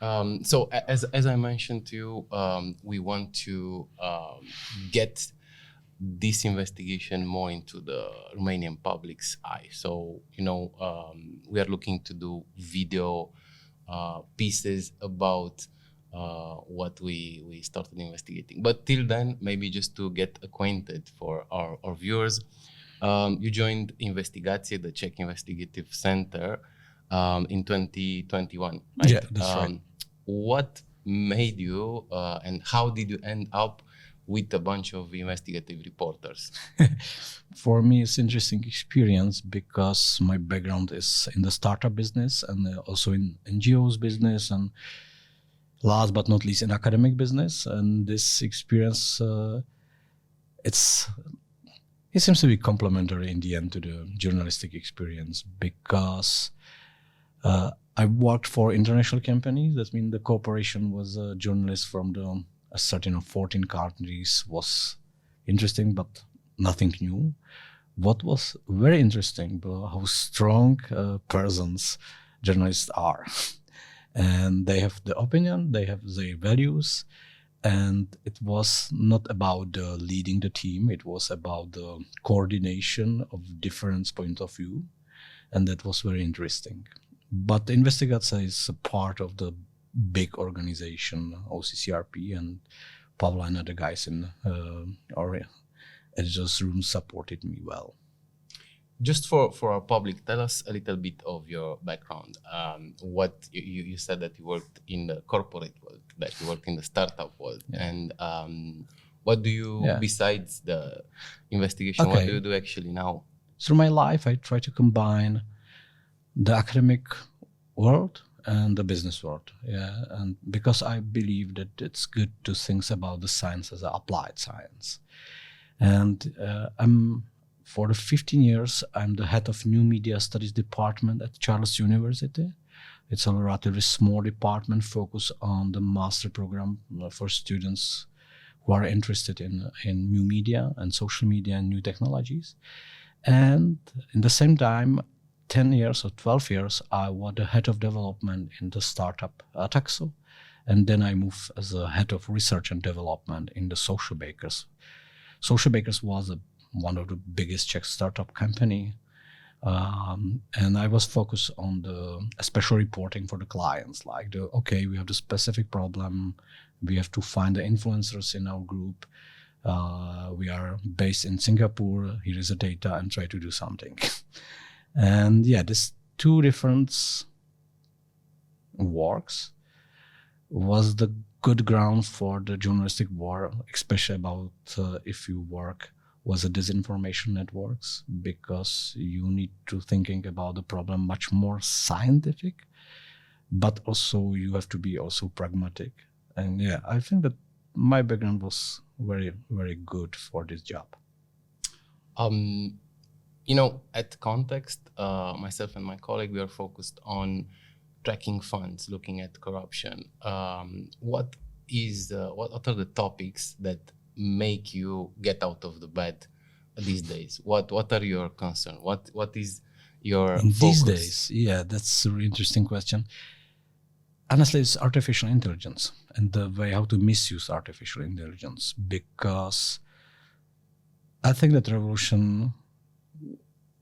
As I mentioned to you, we want to get this investigation more into the Romanian public's eye. So, we are looking to do video pieces about what we started investigating. But till then, maybe just to get acquainted for our viewers, you joined Investigace, the Czech Investigative Center, in 2021, right? Yeah, that's right. What made you and how did you end up with a bunch of investigative reporters? For me, it's an interesting experience because my background is in the startup business and also in NGOs business, and last but not least in academic business. And this experience, it seems to be complementary in the end to the journalistic experience, because I worked for international companies. That means the cooperation was a journalist from the a certain 14 countries was interesting, but nothing new. What was very interesting, how strong persons journalists are. And they have the opinion, they have their values, and it was not about leading the team, it was about the coordination of different points of view, and that was very interesting. But Investigace is a part of the big organization, OCCRP, and Pavla and other guys in our editor's room supported me well. Just for our public, tell us a little bit of your background. What you said that you worked in the corporate world, that you worked in the startup world, and what do you, besides the investigation, what do you do actually now? Through my life, I try to combine the academic world and the business world, and because I believe that it's good to think about the science as an applied science. And for the 15 years, I'm the head of New Media Studies department at Charles University. It's a relatively small department focused on the master program for students who are interested in new media and social media and new technologies. And in the same time, 10 years or 12 years, I was the head of development in the startup Taxo. And then I moved as a head of research and development in the Social Bakers. Social Bakers was one of the biggest Czech startup company. And I was focused on the special reporting for the clients, like we have the specific problem, we have to find the influencers in our group. We are based in Singapore, here is the data, and try to do something. And this two different works was the good ground for the journalistic war, especially about if you work with the disinformation networks, because you need to thinking about the problem much more scientific, but also you have to be also pragmatic. And I think that my background was very, very good for this job. At Context, myself and my colleague, we are focused on tracking funds, looking at corruption. What are the topics that make you get out of the bed these days? What are your concerns? What is your focus? These days, that's a really interesting question. Honestly, it's artificial intelligence and the way how to misuse artificial intelligence, because I think that revolution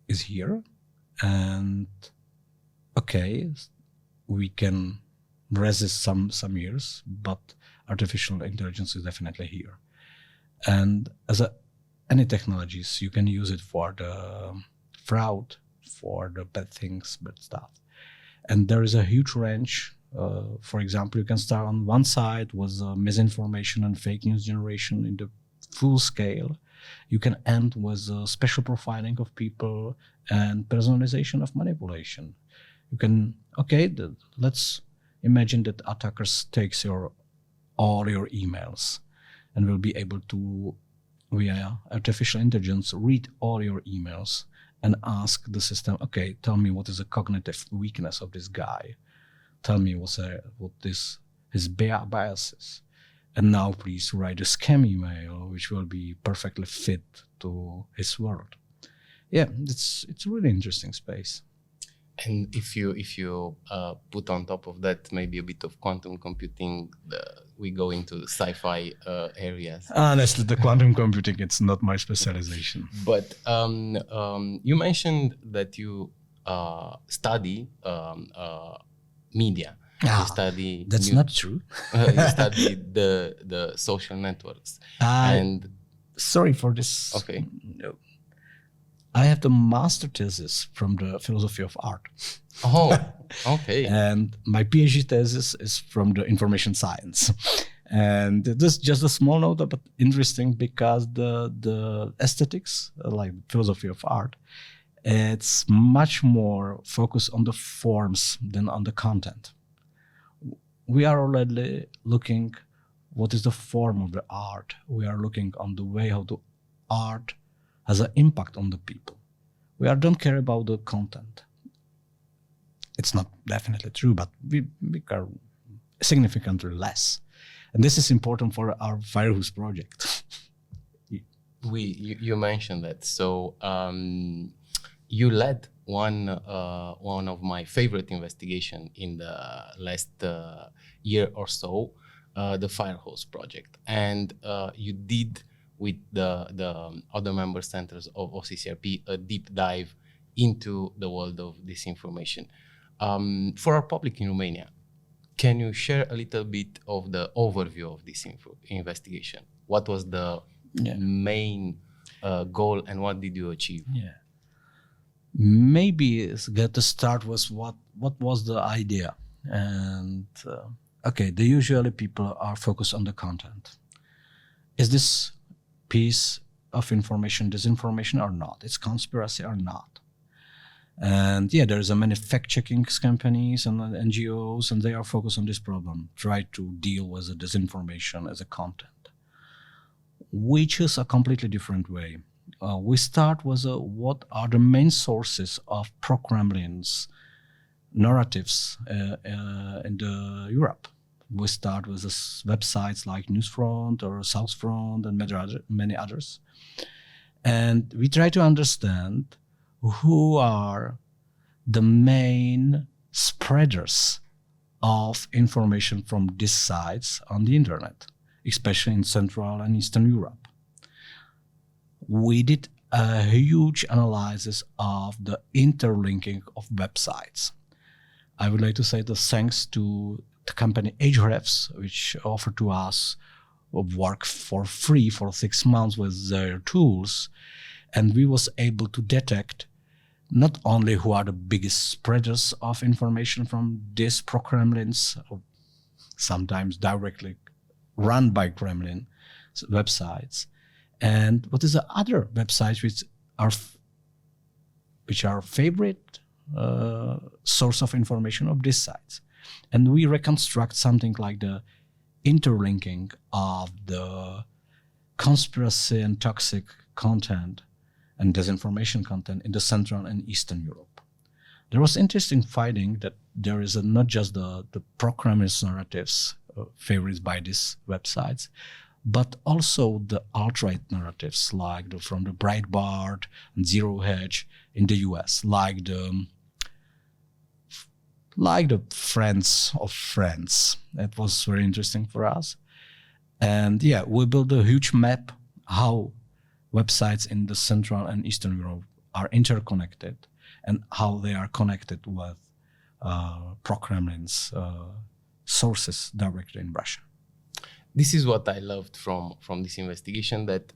is here, and we can resist some years, but artificial intelligence is definitely here. And as any technologies, you can use it for the fraud, for the bad things, bad stuff. And there is a huge range. For example, you can start on one side with misinformation and fake news generation in the full scale. You can end with special profiling of people and personalization of manipulation. You can, let's imagine that attackers takes all your emails and will be able to, via artificial intelligence, read all your emails and ask the system, tell me what is the cognitive weakness of this guy. Tell me what is his biases. And now please write a scam email, which will be perfectly fit to his world. It's a really interesting space. And if you put on top of that maybe a bit of quantum computing, we go into the sci-fi areas. Honestly, the quantum computing, it's not my specialization. But you mentioned that you study media. You study that's not true. you study the social networks. And sorry for this. Okay. No. I have the master thesis from the philosophy of art. Oh, okay. And my PhD thesis is from the information science. And this is just a small note, but interesting because the aesthetics, like philosophy of art, it's much more focused on the forms than on the content. We are already looking what is the form of the art. We are looking on the way how the art has an impact on the people. We don't care about the content. It's not definitely true, but we care significantly less. And this is important for our Firehose project. You mentioned that. So you led one of my favorite investigation in the last year or so, the Firehose project, and you did with the other member centers of OCCRP a deep dive into the world of disinformation. For our public in Romania, can you share a little bit of the overview of this investigation? What was the main goal and what did you achieve? Yeah. Maybe it's good to start with what was the idea. And the usually people are focused on the content. Is this piece of information disinformation or not? It's conspiracy or not? And there's a many fact-checking companies and NGOs, and they are focused on this problem, try to deal with the disinformation as a content. We choose a completely different way. We start with what are the main sources of pro-Kremlin's narratives in Europe. We start with websites like Newsfront or Southfront and many others. And we try to understand who are the main spreaders of information from these sites on the internet, especially in Central and Eastern Europe. We did a huge analysis of the interlinking of websites. I would like to say that thanks to the company Ahrefs, which offered to us work for free for 6 months with their tools, and we was able to detect not only who are the biggest spreaders of information from these pro-Kremlin's, sometimes directly run by Kremlin websites, and what is the other websites which are favorite source of information of these sites. And we reconstruct something like the interlinking of the conspiracy and toxic content and disinformation content in the Central and Eastern Europe. There was interesting finding that there is not just the pro-Kremlin narratives favored by these websites, but also the alt-right narratives like from the Breitbart and Zero Hedge in the US, like the Friends of Friends. That was very interesting for us. And we built a huge map how websites in the Central and Eastern Europe are interconnected and how they are connected with pro-Kremlin's sources directly in Russia. This is what I loved from this investigation, that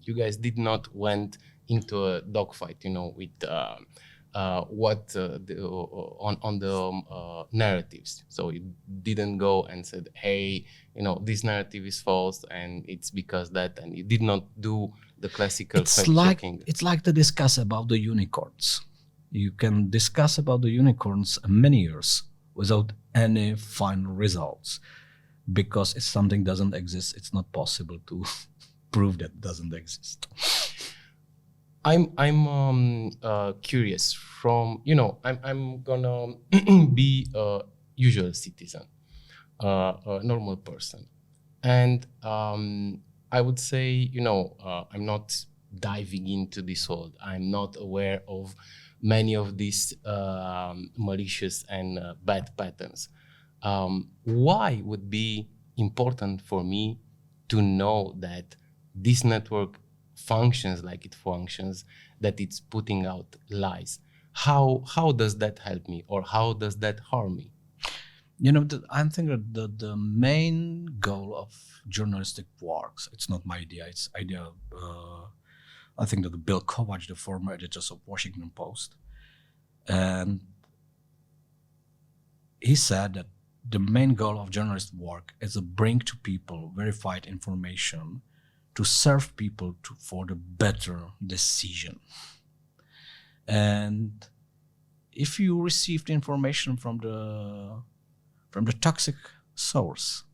you guys did not went into a dogfight, with what on the narratives. So you didn't go and said, hey, this narrative is false and it's because that, and you did not do the classical fact-checking. It's like to discuss about the unicorns. You can discuss about the unicorns many years without any final results, because if something doesn't exist, it's not possible to prove that it doesn't exist. I'm curious from, I'm gonna be a usual citizen, a normal person. And I would say, I'm not diving into this world. I'm not aware of many of these malicious and bad patterns. Why would be important for me to know that this network functions like it functions, that it's putting out lies? How does that help me, or how does that harm me? I think that the main goal of journalistic works, it's not my idea, it's idea of, I think that Bill Kovac, the former editor of Washington Post, and he said that the main goal of journalist work is to bring to people verified information to serve people for the better decision. And if you received information from the toxic source,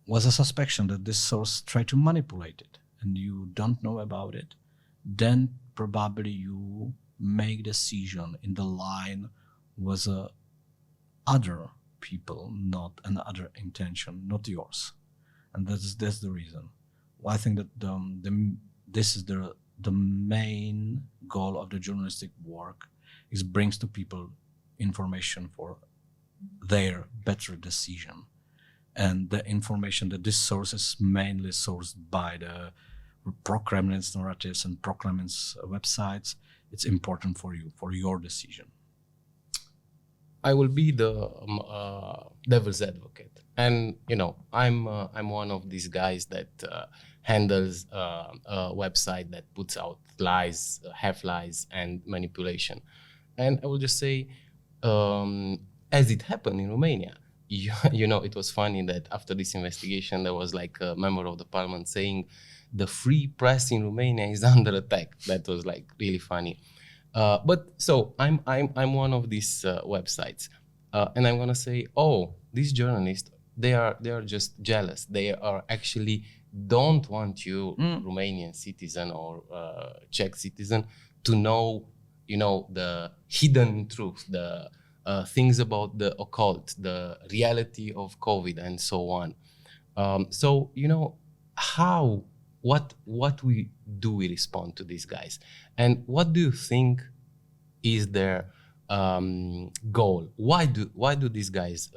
was a suspicion that this source tried to manipulate it, and you don't know about it, then probably you make decision in the line with other people, not another intention, not yours. And that's the reason. Well, I think that this is the main goal of the journalistic work, is brings to people information for their better decision. And the information that this source is mainly sourced by the pro-Kremlin's narratives and pro-Kremlin's websites, it's important for you, for your decision. I will be the devil's advocate, and I'm one of these guys that handles a website that puts out lies, half lies, and manipulation. And I will just say, as it happened in Romania, it was funny that after this investigation, there was like a member of the parliament saying the free press in Romania is under attack. That was like really funny. But so I'm one of these websites, and I'm gonna say, oh, these journalists, they are just jealous. They are actually don't want you, Romanian citizen or Czech citizen, to know, the hidden truth, the things about the occult, the reality of COVID, and so on. So what we respond to these guys, and what do you think is their goal? Why do these guys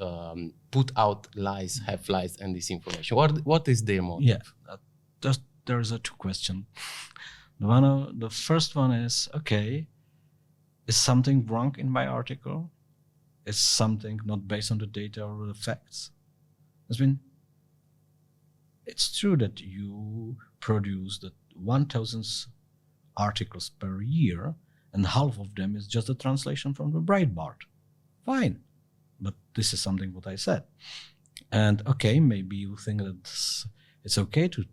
put out lies, half lies, and disinformation? What is their motive? Yeah, there's two questions. The first one is, okay, is something wrong in my article? Is something not based on the data or the facts? It's true that you produce 1,000 articles per year, and half of them is just a translation from the Breitbart. Fine, but this is something what I said. And okay, maybe you think that it's okay to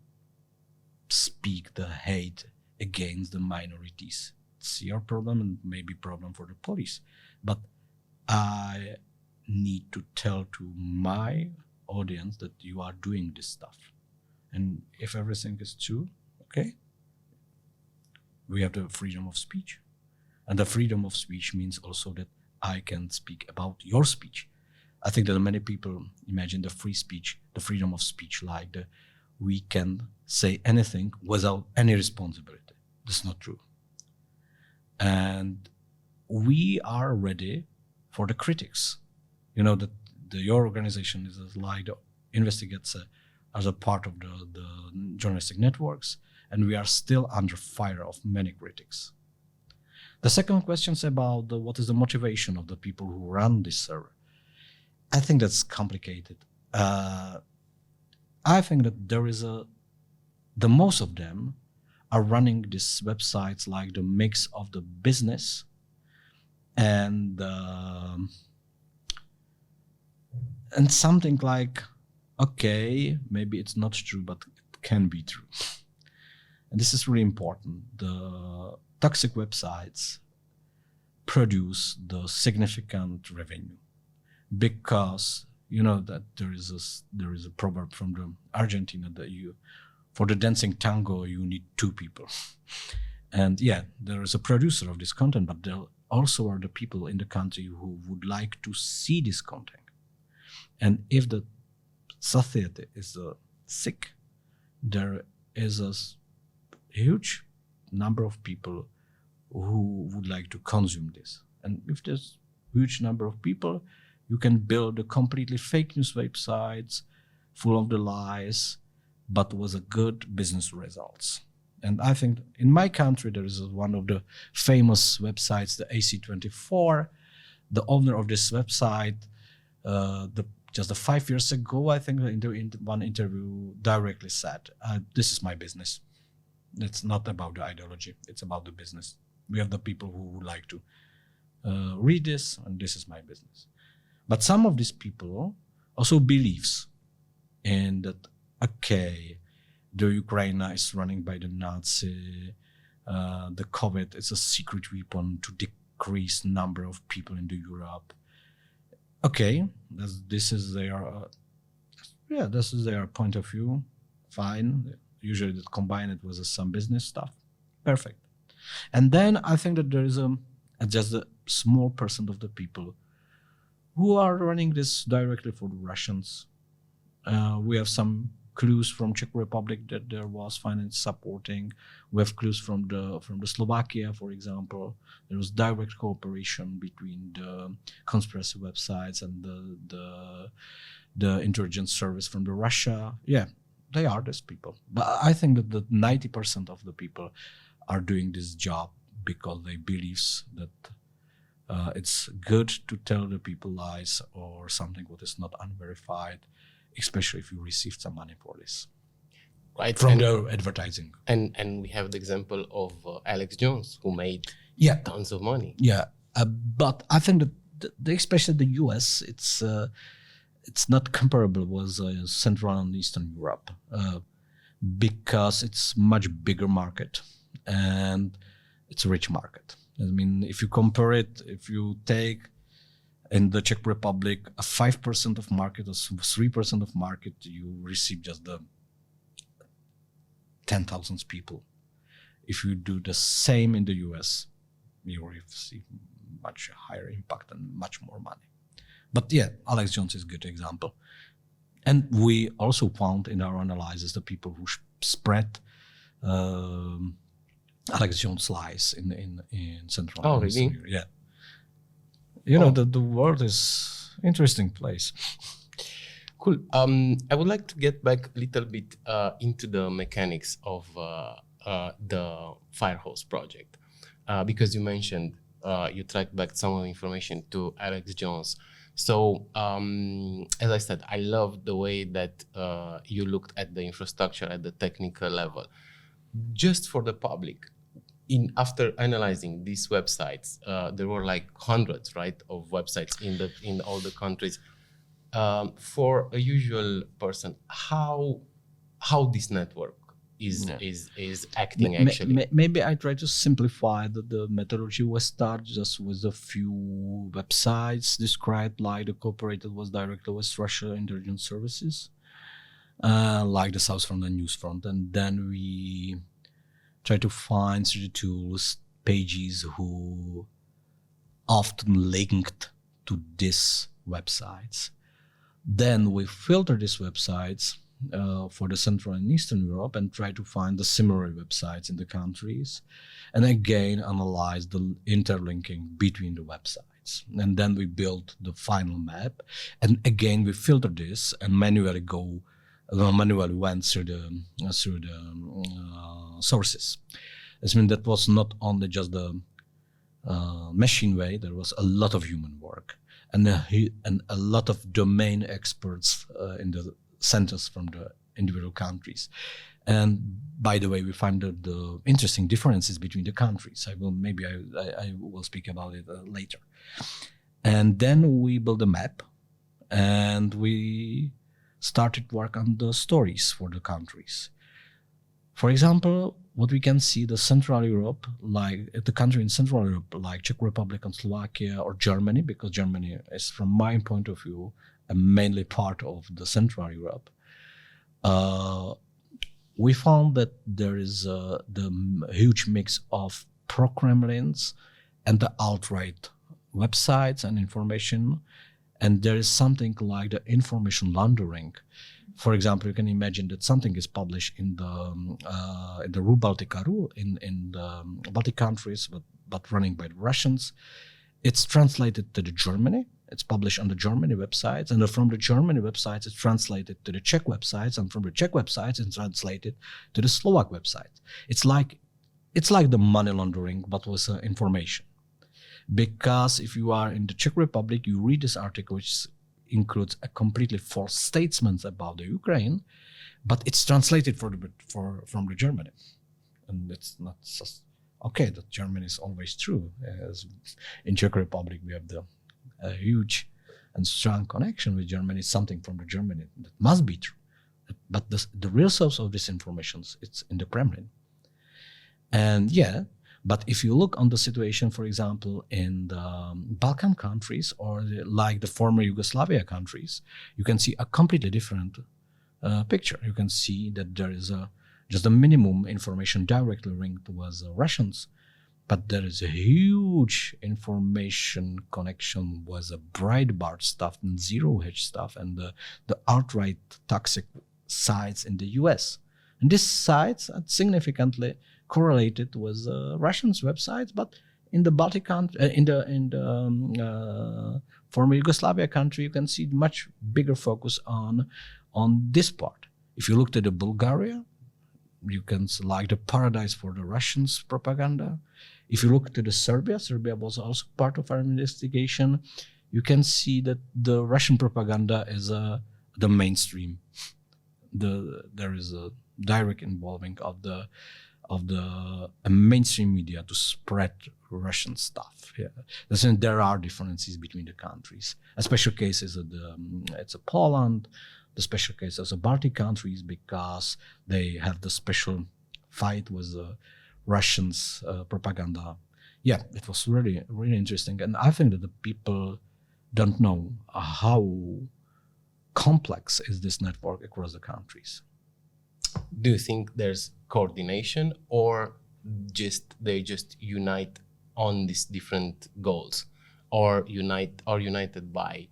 speak the hate against the minorities. It's your problem and maybe problem for the police. But I need to tell to my audience that you are doing this stuff. And if everything is true, okay, we have the freedom of speech. And the freedom of speech means also that I can speak about your speech. I think that many people imagine the free speech, the freedom of speech, like we can say anything without any responsibility. That's not true. And we are ready for the critics. That your organization is like the Investigace as a part of the journalistic networks, and we are still under fire of many critics. The second question is about what is the motivation of the people who run this server. I think that's complicated. I think that there is the most of them are running these websites like the mix of the business and something like, okay, maybe it's not true, but it can be true. And this is really important. The toxic websites produce the significant revenue because that there is a proverb from the Argentina that for the dancing tango you need two people. And there is a producer of this content, but there also are the people in the country who would like to see this content. And if the society is sick, there is a huge number of people who would like to consume this. And if there's huge number of people, you can build a completely fake news websites full of the lies, but with a good business results. And I think in my country, there is one of the famous websites, the AC24. The owner of this website, just 5 years ago, I think in one interview directly said, this is my business. It's not about the ideology. It's about the business. We have the people who would like to read this, and this is my business. But some of these people also believes in that, okay, the Ukraine is running by the Nazi, the COVID is a secret weapon to decrease number of people in the Europe. Okay, this is their point of view. Fine. Usually they combine it with some business stuff. Perfect. And then I think that there is just a small percent of the people who are running this directly for the Russians. We have some clues from Czech Republic that there was finance supporting. We have clues from the Slovakia, for example. There was direct cooperation between the conspiracy websites and the intelligence service from the Russia. Yeah, they are these people. But I think that the 90% of the people are doing this job because they believe that it's good to tell the people lies or something what is not unverified, especially if you received some money for this, right? From the advertising. And we have the example of Alex Jones, who made tons of money. Yeah, but I think that especially the US, it's not comparable with Central and Eastern Europe because it's much bigger market and it's a rich market. I mean, if you compare it, if you take in the Czech Republic a 5% of market or 3% of market, you receive just the 10,000 people. If you do the same in the US, you receive much higher impact and much more money. But yeah, Alex Jones is a good example. And we also found in our analysis the people who spread Alex Jones lies in Central. Oh, really? Yeah. You know, the world is interesting place. Cool. I would like to get back a little bit into the mechanics of the Firehose project, because you mentioned you tracked back some of the information to Alex Jones. So, as I said, I love the way that you looked at the infrastructure at the technical level. Just for the public, after analyzing these websites, there were like hundreds, right, of websites in all the countries. For a usual person, how this network is acting actually? Maybe I try to simplify the methodology. Was start just with a few websites described, like the cooperated was directly with Russia intelligence services, like the South Front and News Front, and then we try to find through the tools pages who often linked to these websites. Then we filter these websites for the Central and Eastern Europe and try to find the similar websites in the countries, and again analyze the interlinking between the websites. And then we build the final map, and again we filter this and manually went through the sources. I mean, that was not only just the machine way. There was a lot of human work and a lot of domain experts in the centers from the individual countries. And by the way, we find the interesting differences between the countries. I will speak about it later. And then we build a map, and we started work on the stories for the countries. For example, what we can see, the Central Europe, like the country in Central Europe, like Czech Republic and Slovakia or Germany, because Germany is, from my point of view, mainly part of the Central Europe. We found that there is the huge mix of pro-Kremlins and the alt-right websites and information, and there is something like the information laundering. For example, you can imagine that something is published in the Baltic in the Baltic countries, but but running by the Russians. It's translated to the Germany. It's published on the Germany websites, and from the Germany websites, it's translated to the Czech websites, and from the Czech websites, it's translated to the Slovak websites. It's like the money laundering, but with information. Because if you are in the Czech Republic, you read this article, which includes a completely false statement about the Ukraine, but it's translated from the Germany, and it's not just okay that Germany is always true. As in Czech Republic, we have a huge and strong connection with Germany. Something from the Germany that must be true, but the real source of this information it's in the Kremlin. And but if you look on the situation, for example, in the Balkan countries or like the former Yugoslavia countries, you can see a completely different picture. You can see that there is just a minimum information directly linked with Russians, but there is a huge information connection with the Breitbart stuff and Zero Hedge stuff and the outright toxic sites in the US. And these sites are significantly correlated with Russians' websites, but in the Baltic country, in the former Yugoslavia country, you can see much bigger focus on this part. If you look at the Bulgaria, you can see like the paradise for the Russians' propaganda. If you look to the Serbia was also part of our investigation. You can see that the Russian propaganda is the mainstream. There is a direct involving of the mainstream media to spread Russian stuff. There are differences between the countries. A special case is it's Poland. The special case is the Baltic countries because they have the special fight with the Russians' propaganda. It was really, really interesting. And I think that the people don't know how complex is this network across the countries. Do you think there's coordination, or they just unite on these different goals, or united by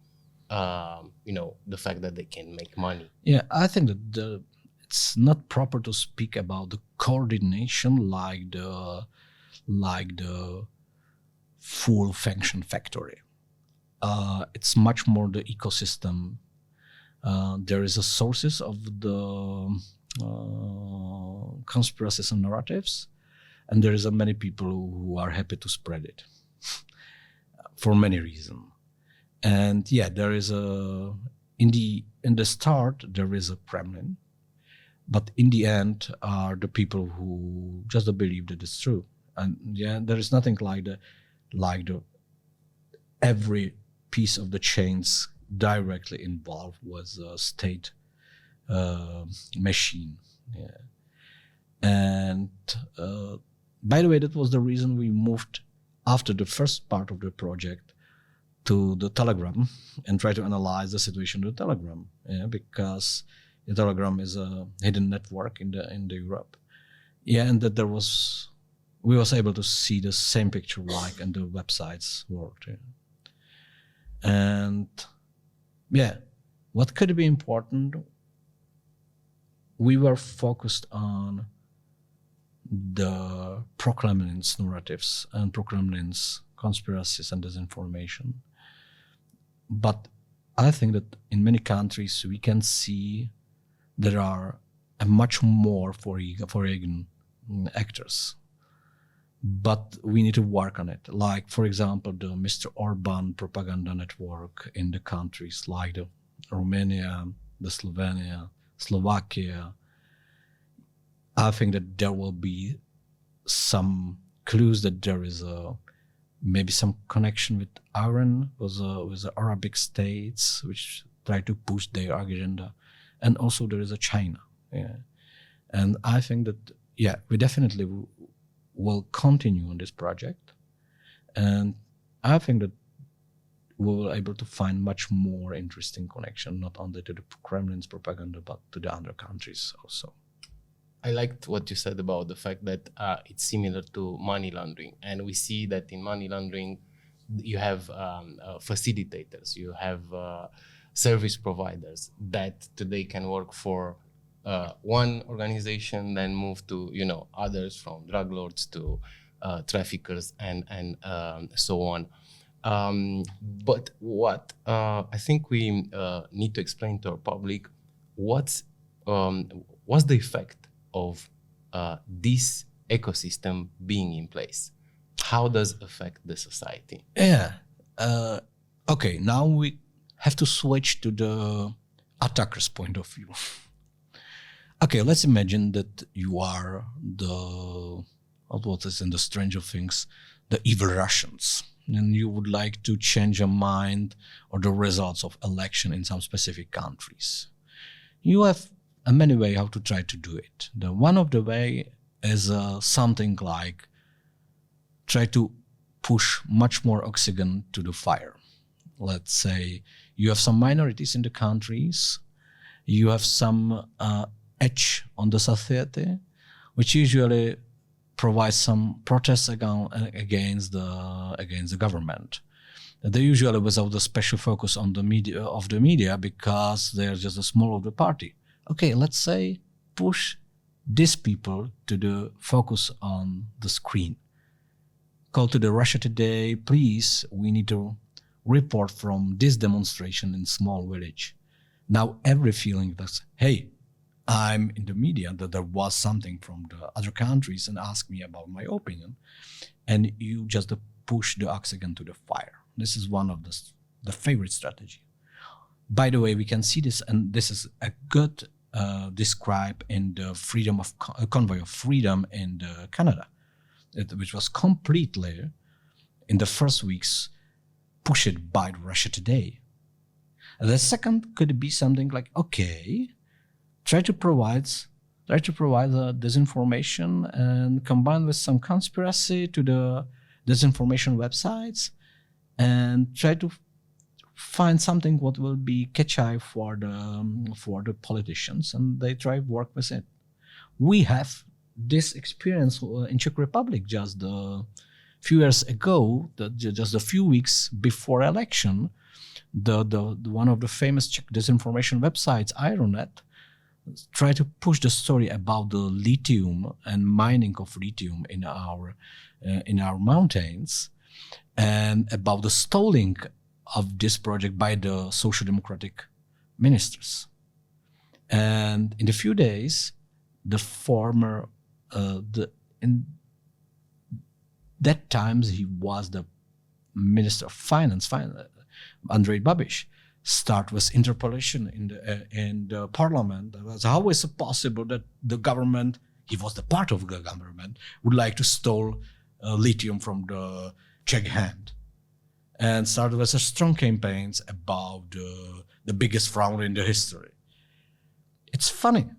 the fact that they can make money? I think that it's not proper to speak about the coordination like the full function factory. It's much more the ecosystem. There is a sources of the conspiracies and narratives, and there is many people who are happy to spread it for many reasons. And there is in the start there is a Kremlin, but in the end are the people who just believe that it's true. And there is nothing like the every piece of the chains directly involved with a state machine. And by the way, that was the reason we moved after the first part of the project to the Telegram and try to analyze the situation of the Telegram, because the Telegram is a hidden network in the Europe. And that we was able to see the same picture like in the websites worked. And what could be important, we were focused on the pro-Kremlin's narratives and pro-Kremlin's conspiracies and disinformation. But I think that in many countries we can see there are a much more foreign actors. But we need to work on it. Like, for example, the Mr. Orban propaganda network in the countries like the Romania, the Slovenia, Slovakia. I think that there will be some clues that there is maybe some connection with Iran, with the Arabic states, which try to push their agenda. And also there is a China. And I think that, we definitely will continue on this project. And I think that we will be able to find much more interesting connection, not only to the Kremlin's propaganda, but to the other countries also. I liked what you said about the fact that it's similar to money laundering. And we see that in money laundering, you have facilitators, you have service providers that today can work for one organization, then move to, others, from drug lords to traffickers and so on. But what I think we need to explain to our public what's the effect of this ecosystem being in place. How does it affect the society? Yeah. Okay, now we have to switch to the attacker's point of view. Okay, let's imagine that you are what is in the Stranger Things, the evil Russians, and you would like to change your mind or the results of election in some specific countries. You have many ways how to try to do it. One of the way is something like try to push much more oxygen to the fire. Let's say you have some minorities in the countries, you have some edge on the society, which usually provides some protests against the government. They usually without the special focus on the media because they're just a small of the party. Okay, let's say push these people to the focus on the screen. Call to the Russia Today, please, we need to report from this demonstration in small village. Now every feeling that's, hey, I'm in the media, that there was something from the other countries and ask me about my opinion, and you just push the oxygen to the fire. This is one of the favorite strategy. By the way, we can see this, and this is a good describe in the freedom of convoy of freedom in Canada, which was completely in the first weeks pushed by Russia Today. And the second could be something like, okay, try to provide disinformation and combine with some conspiracy to the disinformation websites and try to find something what will be catchy for the politicians, and they try to work with it. We have this experience in Czech Republic just a few years ago, just a few weeks before election, the one of the famous Czech disinformation websites, Ironet, tried to push the story about the lithium and mining of lithium in our mountains, and about the stalling of this project by the social democratic ministers. And in a few days, the former in that times he was the Minister of Finance, Andrej Babiš, start with interpellation in the parliament. How is it possible that the government, he was the part of the government, would like to steal lithium from the Czech hand? And started with strong campaigns about the biggest fraud in the history. It's funny,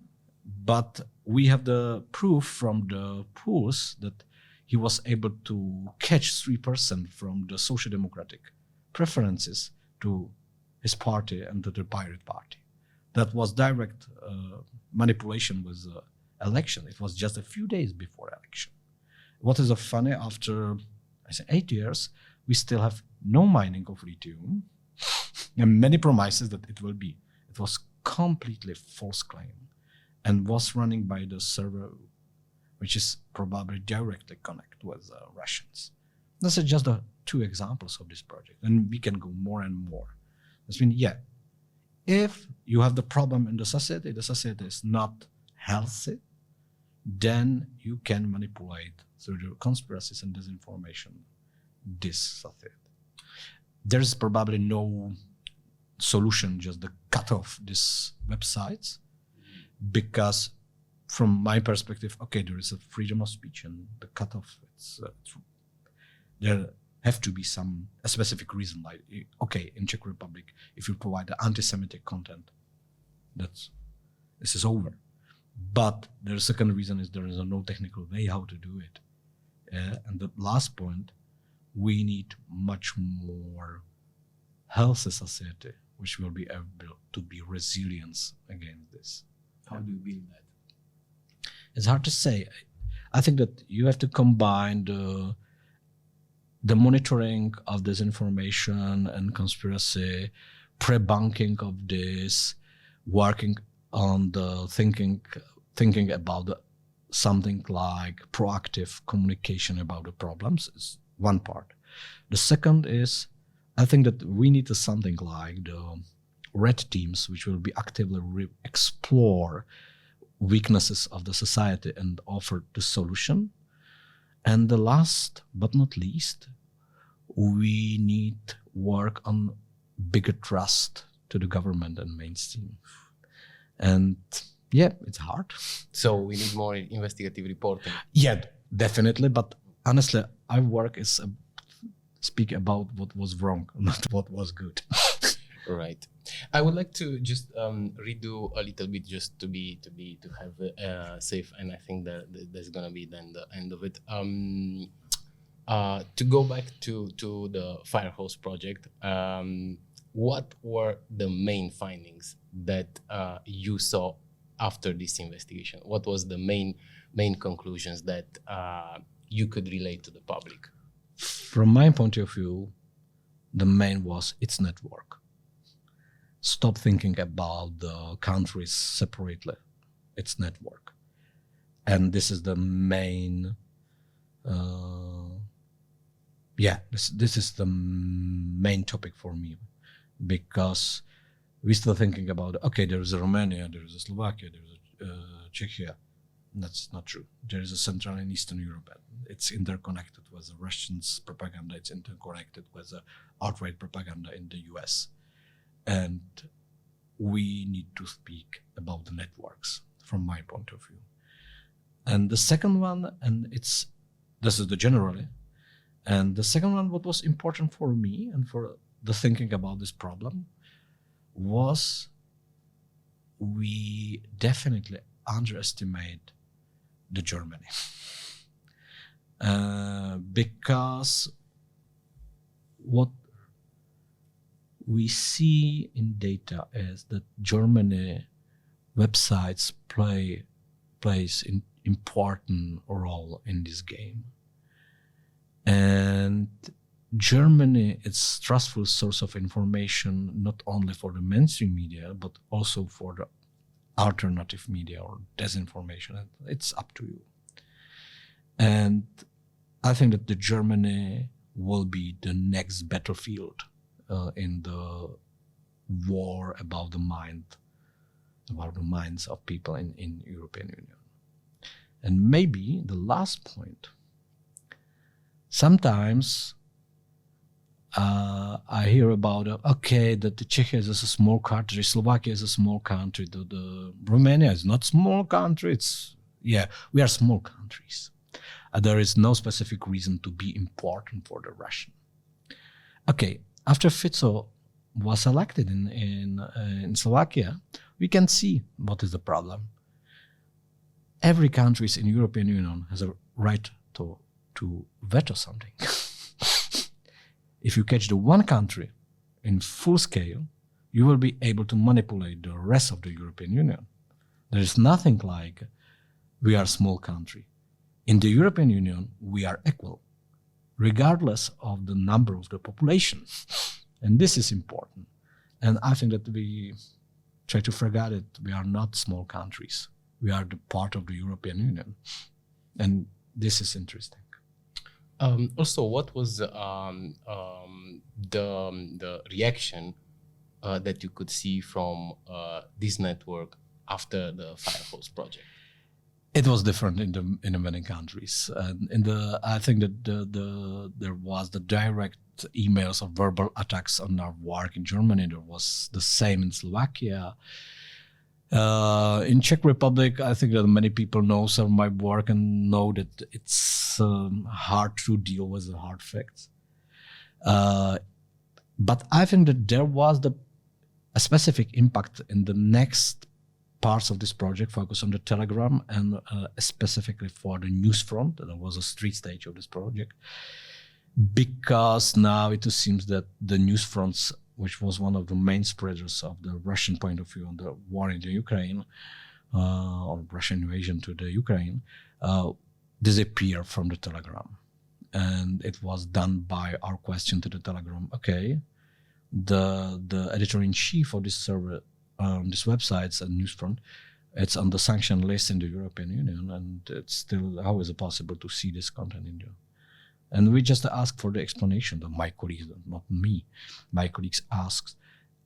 but we have the proof from the polls that he was able to catch 3% from the social democratic preferences to his party and to the Pirate Party. That was direct manipulation with the election. It was just a few days before election. What is funny, after 8 years, we still have no mining of lithium and many promises that it will be. It was completely false claim and was running by the server, which is probably directly connected with the Russians. Those are just the two examples of this project, and we can go more and more. That's mean, if you have the problem in the society is not healthy, then you can manipulate through the conspiracies and disinformation this society. There's probably no solution, just the cut off these websites, because from my perspective, okay, there is a freedom of speech, and the cut off, there have to be a specific reason, like, okay, in Czech Republic, if you provide the anti-Semitic content, this is over. But the second reason is there is no technical way how to do it. And the last point, we need much more healthy society, which will be able to be resilient against this. How do you build that? It's hard to say. I think that you have to combine the monitoring of disinformation and conspiracy, pre-bunking of this, working on the thinking about the something like proactive communication about the problems is one part. The second is, I think that we need something like the red teams, which will be actively explore weaknesses of the society and offer the solution. And the last but not least, we need work on bigger trust to the government and mainstream. And yeah, it's hard. So we need more investigative reporting. Yeah, definitely. But honestly, our work is speak about what was wrong, not what was good. Right. I would like to just redo a little bit, just to have safe, and I think that there's gonna be then the end of it. To go back to the fire hose project, what were the main findings that you saw after this investigation? What was the main conclusions that you could relate to the public? From my point of view, the main was its network. Stop thinking about the countries separately. Its network. And this is the main, this is the main topic for me, because we're still thinking about, okay, there is a Romania, there is a Slovakia, there is a Czechia. That's not true. There is a Central and Eastern Europe. It's interconnected with the Russians' propaganda. It's interconnected with the outright propaganda in the US. And we need to speak about the networks from my point of view. And the second one, this is the generally, and the second one, what was important for me and for the thinking about this problem was we definitely underestimate the Germany. Because what we see in data is that Germany websites plays an important role in this game. And Germany is a trustful source of information, not only for the mainstream media, but also for the alternative media or disinformation. It's up to you. And I think that the Germany will be the next battlefield in the war about the minds of people in European Union. And maybe the last point, sometimes I hear about, that the Czechia is a small country, Slovakia is a small country, the Romania is not a small country, we are small countries. There is no specific reason to be important for the Russian. Okay, after Fico was elected in Slovakia, we can see what is the problem. Every country in European Union has a right to veto something. If you catch the one country in full scale, you will be able to manipulate the rest of the European Union. There is nothing like we are a small country. In the European Union, we are equal, regardless of the number of the population. And this is important. And I think that we try to forget it. We are not small countries. We are the part of the European Union. And this is interesting. Also, what was the reaction that you could see from this network after the Firehose project? It was different in many countries. I think that there was the direct emails or verbal attacks on our work in Germany. There was the same in Slovakia. In Czech Republic, I think that many people know some of my work and know that it's hard to deal with the hard facts. But I think that there was a specific impact in the next parts of this project, focus on the Telegram and specifically for the news front. That was a street stage of this project. Because now it seems that the news fronts, which was one of the main spreaders of the Russian point of view on the war in the Ukraine, or Russian invasion to the Ukraine, disappeared from the Telegram. And it was done by our question to the Telegram. Okay, the editor-in-chief of this server, this websites and Newsfront, It's on the sanction list in the European Union, and it's still, how is it possible to see this content in there? And we just asked for the explanation. My colleagues, not me, my colleagues asked,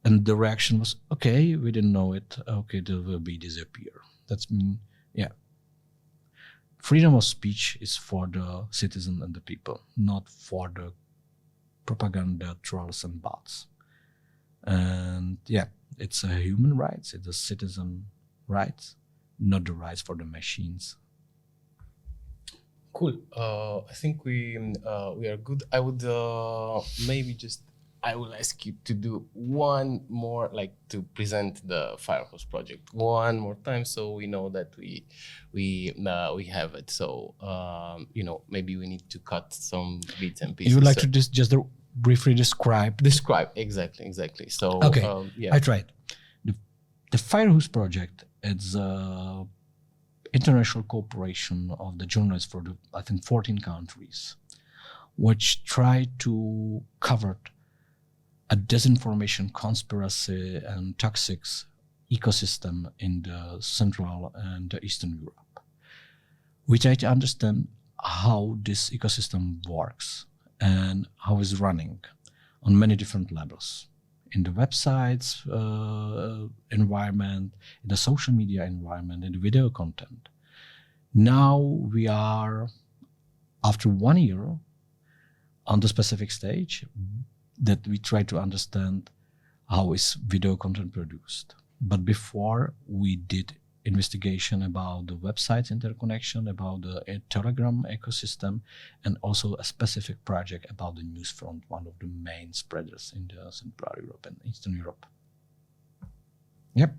and the reaction was, okay, we didn't know it. Okay, there will be disappear. That's mean, yeah. Freedom of speech is for the citizen and the people, not for the propaganda trolls and bots. And yeah, it's a human rights. It's a citizen rights, not the rights for the machines. Cool. I think we are good. I would I will ask you to do one more, like to present the Firehose project one more time, so we know that we have it. So maybe we need to cut some bits and pieces. You would like to just briefly describe? Describe exactly. So okay, yeah. I tried. The Firehose project. It's an international cooperation of the journalists for I think 14 countries, which try to cover a disinformation, conspiracy, and toxic ecosystem in the Central and Eastern Europe. We try to understand how this ecosystem works and how it's running on many different levels. In the websites environment, in the social media environment, in the video content. Now we are, after 1 year, on the specific stage that we try to understand how is video content produced. But before, we did investigation about the website's interconnection, about the Telegram ecosystem, and also a specific project about the Newsfront, one of the main spreaders in the Central Europe and Eastern Europe. Yep.